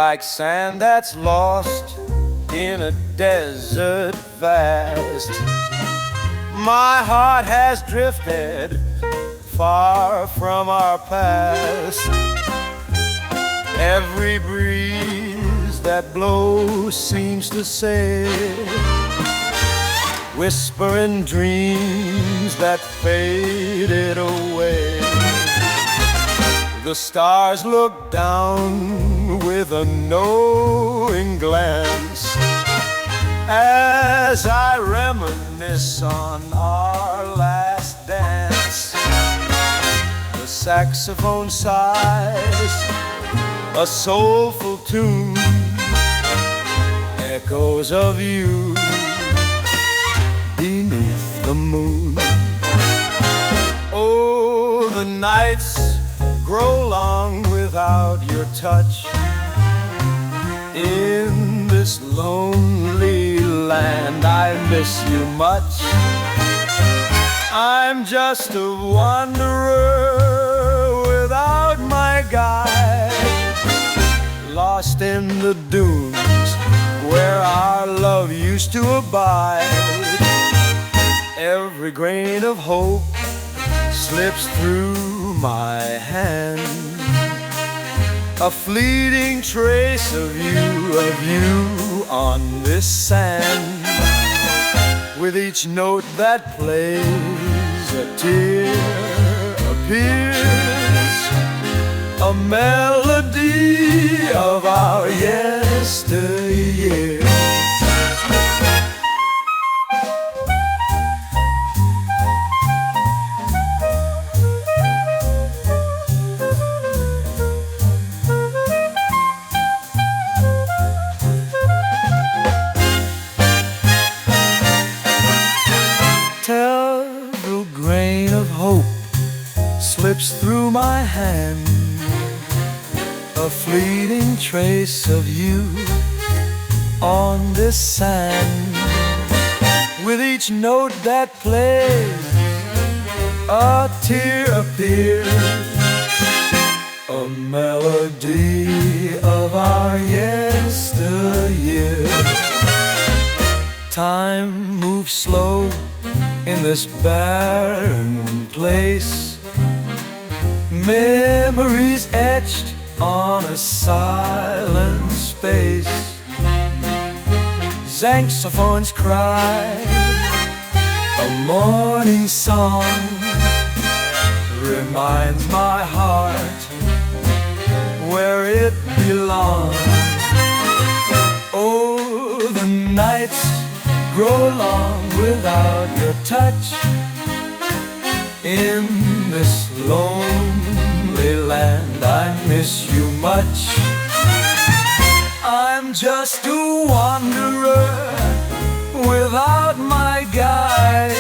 like sand that's lost in a desert vast. My heart has drifted far from our past. Every breeze that blows seems to say, whispering dreams that faded away. The stars look down with a knowing glance as I reminisce on our last dance. The saxophone sighs a soulful tune, echoes of you beneath the moon. Oh, the nights grow long without your touch. In this lonely land I miss you much. I'm just a wanderer without my guide, lost in the dunes where our love used to abide. Every grain of hope slips through my hand, a fleeting trace of you on this sand. With each note that plays, a tear appears, a melody of our yesteryear. Every grain of hope slips through my hand, a fleeting trace of you on this sand. With each note that plays, a tear appears, a melody of our yesteryear. Time moves slow in this barren place, memories etched on a silent space. Saxophones cry a morning song, reminds my heart where it belongs. Oh, the nights grow long without your touch. In this lonely land I miss you much. I'm just a wanderer without my guide,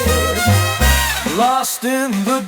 lost in the